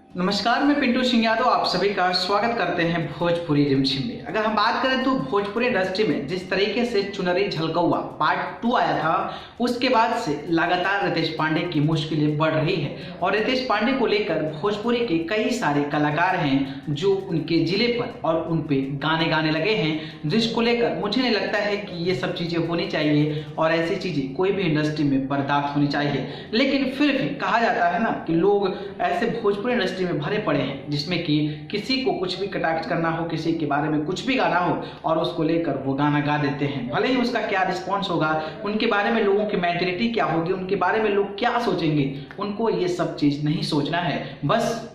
नमस्कार, मैं पिंटू सिंह यादव आप सभी का स्वागत करते हैं भोजपुरी रिमझिम में। अगर हम बात करें तो भोजपुरी इंडस्ट्री में जिस तरीके से चुनरी झलकौआ पार्ट 2 आया था, उसके बाद से लगातार रितेश पांडे की मुश्किलें बढ़ रही है और रितेश पांडे को लेकर भोजपुरी के कई सारे कलाकार हैं जो उनके जिले पर और उन पे गाने गाने लगे हैं, जिसको लेकर मुझे नहीं लगता है कि ये सब चीज़ें होनी चाहिए और ऐसी चीज़ें कोई भी इंडस्ट्री में बर्दाश्त होनी चाहिए। लेकिन फिर भी कहा जाता है ना कि लोग ऐसे भोजपुरी इंडस्ट्री में भरे पड़े हैं जिसमें कि किसी को कुछ भी कटाक्ष करना हो, किसी के बारे में कुछ भी गाना हो और उसको लेकर वो गाना गा देते हैं। भले ही उसका क्या रिस्पॉन्स होगा, उनके बारे में लोगों की मेंटेलिटी क्या होगी, उनके बारे में लोग क्या सोचेंगे, उनको ये सब चीज़ नहीं सोचना है। बस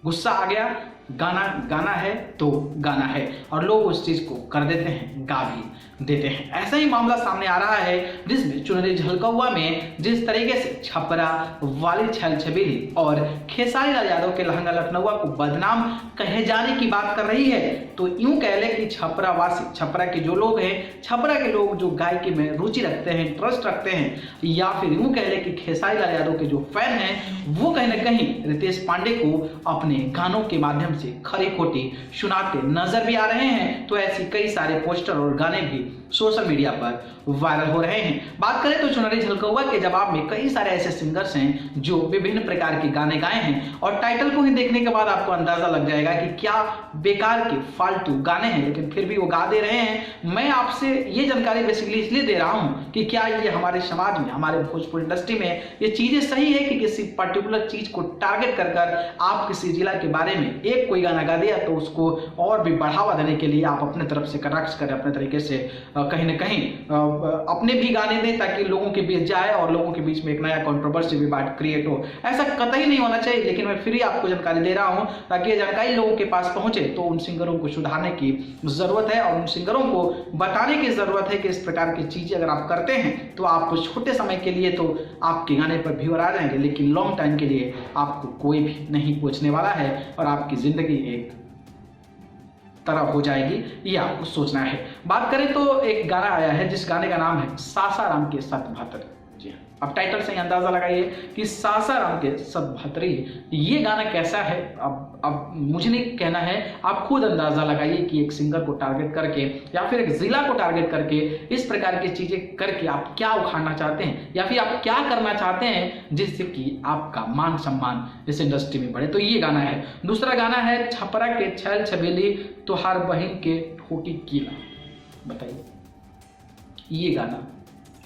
गुस्सा आ गया, गाना गाना है तो गाना है और लोग उस चीज़ को कर देते हैं, गा भी देते हैं। ऐसा ही मामला सामने आ रहा है जिसमें चुनरी झलकौआ में जिस तरीके से छपरा वाली छल छबीली और खेसारी लाल यादव के लहंगा लखनऊआ को बदनाम कहे जाने की बात कर रही है, तो यूं कह ले कि छपरा वासी, छपरा के जो लोग हैं, छपरा के लोग जो गायकी में रुचि रखते हैं, इंटरेस्ट रखते हैं, या फिर यूं कह ले कि खेसारी लाल यादव के जो फैन हैं वो कहीं ना कहीं रितेश पांडे को अपने गानों के माध्यम से खरी खोटी सुनाते नजर भी आ रहे हैं। तो ऐसी कई सारे पोस्टर और गाने भी सोशल मीडिया पर वायरल हो रहे हैं। बात करें तो चुनरी झलकौआ के जवाब में कई सारे ऐसे सिंगर्स हैं जो विभिन्न प्रकार के गाने गाए हैं और टाइटल को ही देखने के बाद आपको अंदाजा लग जाएगा कि क्या बेकार के फालतू गाने हैं, लेकिन फिर भी वो गा दे रहे हैं। मैं आपसे ये जानकारी बेसिकली इसलिए दे रहा हूँ कि क्या ये हमारे समाज में, हमारे भोजपुरी इंडस्ट्री में ये चीजें सही है कि किसी पर्टिकुलर चीज को टारगेट कर आप किसी जिला के बारे में एक कोई गाना गा दिया तो उसको और भी बढ़ावा देने के लिए आप अपने तरफ से कटाक्ष करें, अपने तरीके से कहीं ना कहीं अपने भी गाने दें ताकि लोगों के बीच जाए और लोगों के बीच में एक नया कंट्रोवर्सी भी बात क्रिएट हो। ऐसा कतई नहीं होना चाहिए, लेकिन मैं फिर ही आपको जानकारी दे रहा हूं ताकि ये जानकारी लोगों के पास पहुंचे। तो उन सिंगरों को सुधारने की जरूरत है और उन सिंगरों को बताने की जरूरत है कि इस प्रकार की चीजें अगर आप करते हैं तो आप छोटे समय के लिए तो आपके गाने पर व्यूअर आ जाएंगे, लेकिन लॉन्ग टाइम के लिए आपको कोई भी नहीं पूछने वाला है और आपकी जिंदगी एक तरह हो जाएगी, ये आपको सोचना है। बात करें तो एक गाना आया है जिस गाने का नाम है सासाराम के सतभत्र। जी हाँ, अब टाइटल से ही अंदाजा लगाइए कि सासाराम के सतभत्री ये गाना कैसा है। अब मुझे नहीं कहना है, आप खुद अंदाजा लगाइए कि एक सिंगर को टारगेट करके या फिर एक जिला को टारगेट करके इस प्रकार की चीजें करके आप क्या उखाड़ना चाहते हैं या फिर आप क्या करना चाहते हैं जिससे कि आपका मान सम्मान इस इंडस्ट्री में बढ़े। तो ये गाना है। दूसरा गाना है छपरा के छैल छबीली तोहार बहिन के ठोकी कीला। बताइए, ये गाना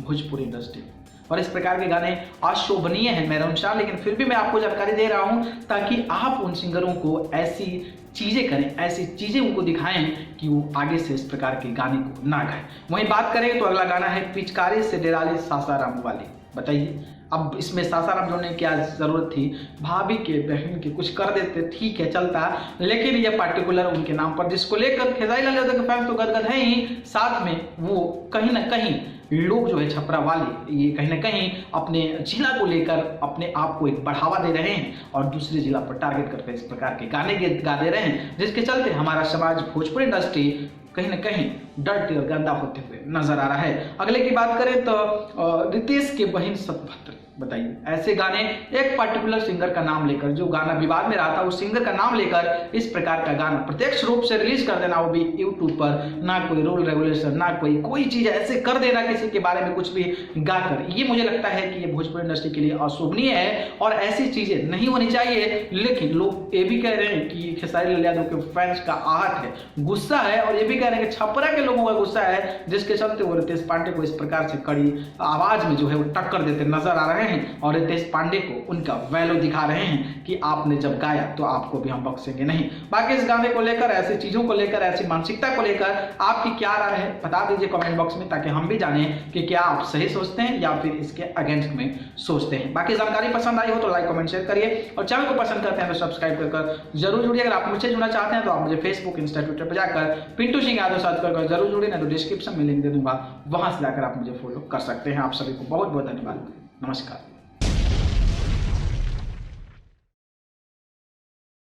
भोजपुरी इंडस्ट्री और इस प्रकार के गाने अशोभनीय हैं मेरे अनुसार, लेकिन फिर भी मैं आपको जानकारी दे रहा हूं ताकि आप उन सिंगरों को ऐसी चीजें करें, ऐसी चीजें उनको दिखाएं कि वो आगे से इस प्रकार के गाने को ना गाएं। वहीं बात करें तो अगला गाना है पिचकारी से डेराली सासाराम वाली। बताइए, अब इसमें सासाराम जोड़ने की क्या जरूरत थी, भाभी के बहन के कुछ कर देते ठीक है चलता, लेकिन ये पर्टिकुलर उनके नाम पर जिसको लेकर खेसारी लाल यादव के फैंस तो गदगद हैं ही, साथ में वो कहीं ना कहीं लोग जो है छपरा वाले ये कहीं ना कहीं अपने जिला को लेकर अपने आप को एक बढ़ावा दे रहे हैं और दूसरे जिला पर टारगेट करके इस प्रकार के गाने गा दे रहे हैं, जिसके चलते हमारा समाज भोजपुरी इंडस्ट्री कहीं ना कहीं डर्टी और गंदा होते हुए नजर आ रहा है। अगले की बात करें तो रितेश के बहन सतभत्र। बताइए, ऐसे गाने एक पर्टिकुलर सिंगर का नाम लेकर, जो गाना विवाद में रहा था उस सिंगर का नाम लेकर इस प्रकार का गाना प्रत्यक्ष रूप से रिलीज कर देना, वो भी यूट्यूब पर, ना कोई रूल रेगुलेशन, ना कोई चीज ऐसे कर देना किसी के बारे में कुछ भी गाकर, ये मुझे लगता है कि ये भोजपुरी इंडस्ट्री के लिए अशोभनीय है और ऐसी चीजें नहीं होनी चाहिए। लेकिन लोग ये भी कह रहे हैं कि खेसारी लाल यादव के फैंस का आहट है, गुस्सा है, और ये भी कह रहे हैं कि छपरा के लोगों का गुस्सा है, जिसके चलते वो रितेश पांडे को इस प्रकार से कड़ी आवाज में जो है वो टक्कर देते नजर आ रहे हैं और रितेश पांडे को उनका वैल्यू दिखा रहे हैं कि आपने जब गाया तो आपको भी हम बख्शेंगे नहीं। बाकी इस गाने को लेकर, ऐसी चीजों को लेकर, ऐसी मानसिकता को लेकर आपकी क्या राय है बता दीजिए कमेंट बॉक्स में, ताकि हम भी जानें कि क्या आप सही सोचते हैं या फिर इसके अगेंस्ट में सोचते हैं। बाकी जानकारी पसंद आई हो तो लाइक कमेंट शेयर करिए और चैनल को पसंद करते हैं तो सब्सक्राइब कर जरूर जुड़िए। अगर आप मुझे जुड़ना चाहते हैं तो आप मुझे फेसबुक, इंस्टा, ट्विटर पर जाकर पिंटू सिंह यादव सर्च कर जरूर जुड़िए, ना तो डिस्क्रिप्शन में लिंक दे दूंगा, वहां से जाकर आप मुझे फॉलो कर सकते हैं। आप सभी को बहुत बहुत धन्यवाद। नमस्कार।